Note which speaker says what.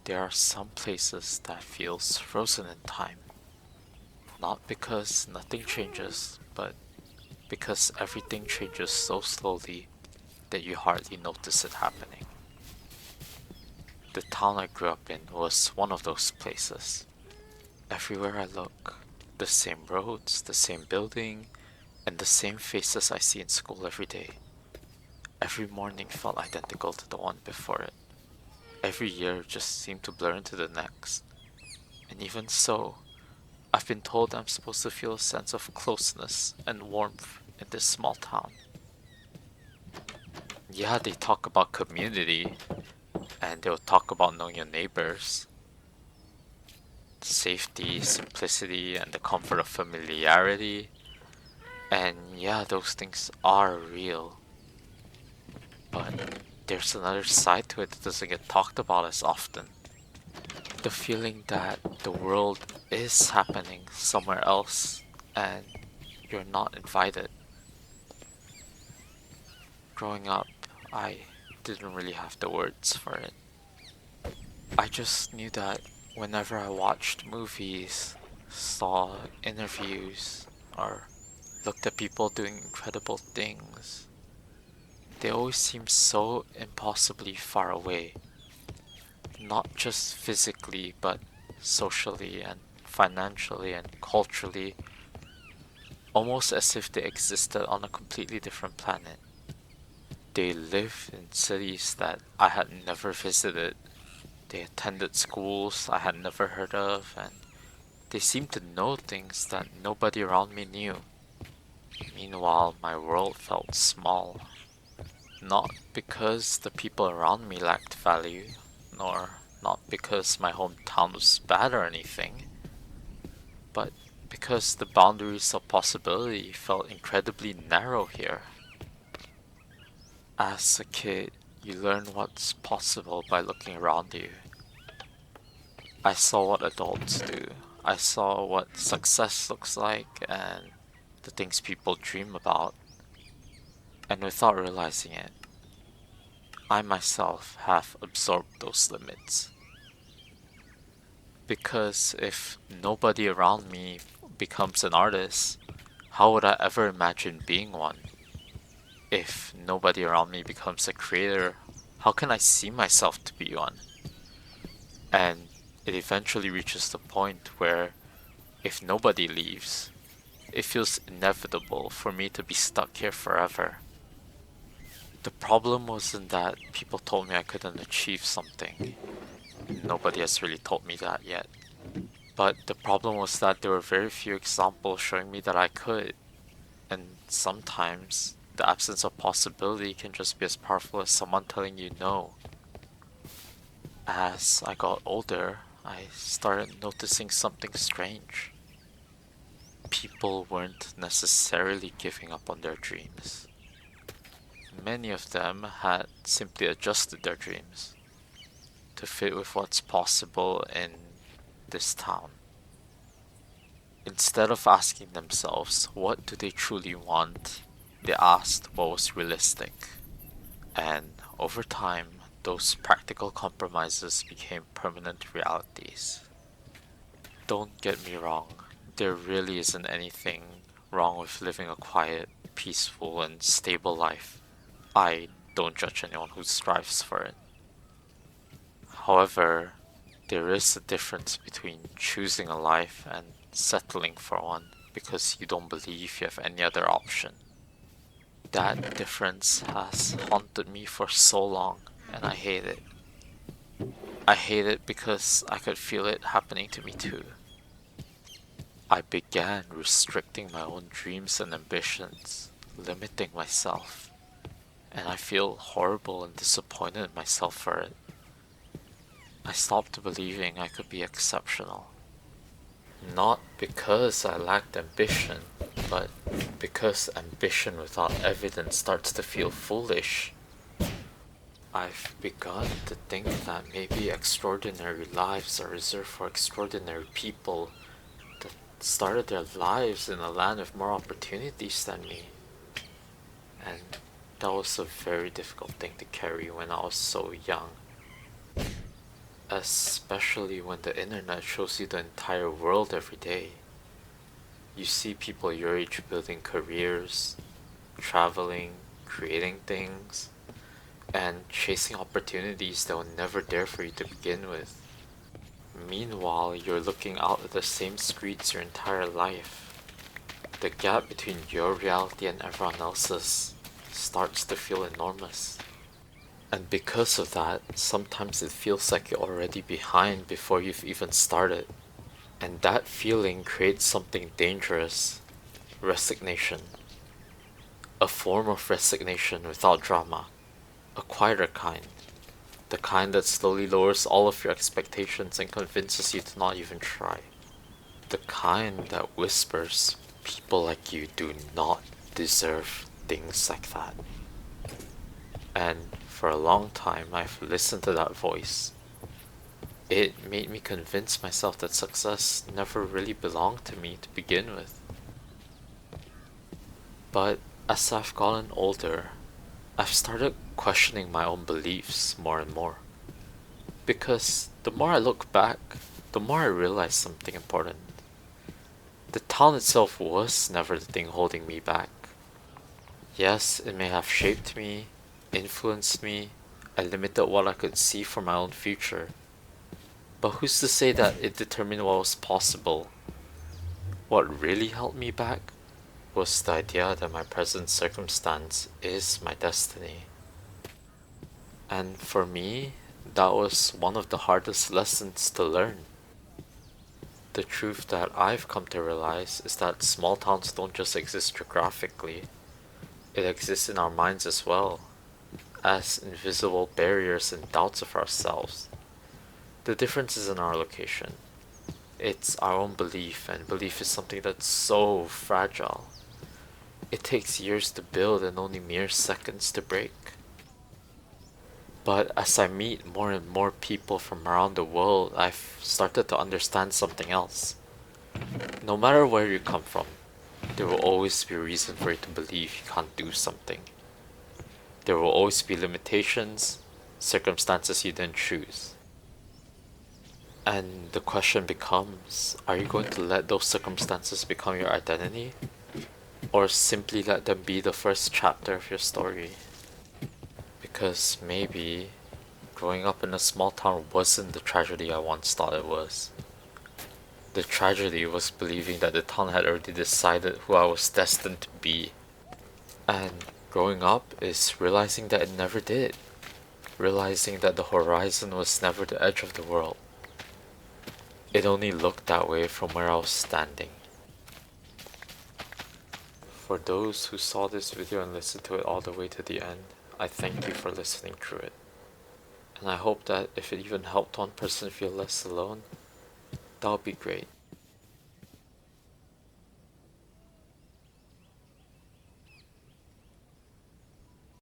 Speaker 1: There are some places that feels frozen in time, not because nothing changes, but because everything changes so slowly that you hardly notice it happening. The town I grew up in was one of those places. Everywhere I look, the same roads, the same building, and the same faces I see in school every day. Every morning felt identical to the one before it. Every year just seemed to blur into the next. And even so, I've been told I'm supposed to feel a sense of closeness and warmth in this small town. Yeah, they talk about community, and they'll talk about knowing your neighbors, safety, simplicity, and the comfort of familiarity. And yeah, those things are real. But there's another side to it that doesn't get talked about as often. The feeling that the world is happening somewhere else and you're not invited. Growing up, I didn't really have the words for it. I just knew that whenever I watched movies, saw interviews, or looked at people doing incredible things, they always seemed so impossibly far away. Not just physically, but socially and financially and culturally, almost as if they existed on a completely different planet. They lived in cities that I had never visited. They attended schools I had never heard of, and they seemed to know things that nobody around me knew. Meanwhile, my world felt small, not because the people around me lacked value, nor not because my hometown was bad or anything, but because the boundaries of possibility felt incredibly narrow here. As a kid, you learn what's possible by looking around you. I saw what adults do. I saw what success looks like and the things people dream about. And without realizing it, I myself have absorbed those limits. Because if nobody around me becomes an artist, how would I ever imagine being one? If nobody around me becomes a creator, how can I see myself to be one? And it eventually reaches the point where if nobody leaves, it feels inevitable for me to be stuck here forever. The problem wasn't that people told me I couldn't achieve something. Nobody has really told me that yet. But the problem was that there were very few examples showing me that I could. And sometimes the absence of possibility can just be as powerful as someone telling you no. As I got older, I started noticing something strange. People weren't necessarily giving up on their dreams. Many of them had simply adjusted their dreams to fit with what's possible in this town. Instead of asking themselves what do they truly want, they asked what was realistic. And over time, those practical compromises became permanent realities. Don't get me wrong, there really isn't anything wrong with living a quiet, peaceful, and stable life. I don't judge anyone who strives for it. However, there is a difference between choosing a life and settling for one because you don't believe you have any other option. That difference has haunted me for so long, and I hate it. I hate it because I could feel it happening to me too. I began restricting my own dreams and ambitions, limiting myself, and I feel horrible and disappointed in myself for it. I stopped believing I could be exceptional. Not because I lacked ambition, but because ambition without evidence starts to feel foolish. I've begun to think that maybe extraordinary lives are reserved for extraordinary people that started their lives in a land with more opportunities than me. And that was a very difficult thing to carry when I was so young. Especially when the internet shows you the entire world every day. You see people your age building careers, traveling, creating things, and chasing opportunities that were never there for you to begin with. Meanwhile, you're looking out at the same streets your entire life. The gap between your reality and everyone else's starts to feel enormous. And because of that, sometimes it feels like you're already behind before you've even started. And that feeling creates something dangerous: resignation. A form of resignation without drama, a quieter kind. The kind that slowly lowers all of your expectations and convinces you to not even try. The kind that whispers, people like you do not deserve things like that. And for a long time, I've listened to that voice. It made me convince myself that success never really belonged to me to begin with. But as I've gotten older, I've started questioning my own beliefs more and more. Because the more I look back, the more I realize something important. The talent itself was never the thing holding me back. Yes, it may have shaped me, influenced me, and limited what I could see for my own future. But who's to say that it determined what was possible? What really held me back was the idea that my present circumstance is my destiny. And for me, that was one of the hardest lessons to learn. The truth that I've come to realize is that small towns don't just exist geographically, it exists in our minds as well, as invisible barriers and doubts of ourselves. The difference is in our location. It's our own belief, and belief is something that's so fragile. It takes years to build and only mere seconds to break. But as I meet more and more people from around the world, I've started to understand something else. No matter where you come from, there will always be a reason for you to believe you can't do something. There will always be limitations, circumstances you didn't choose. And the question becomes, are you going to let those circumstances become your identity? Or simply let them be the first chapter of your story? Because maybe growing up in a small town wasn't the tragedy I once thought it was. The tragedy was believing that the town had already decided who I was destined to be. And growing up is realizing that it never did. Realizing that the horizon was never the edge of the world. It only looked that way from where I was standing. For those who saw this video and listened to it all the way to the end, I thank you for listening through it. And I hope that if it even helped one person feel less alone, that would be great.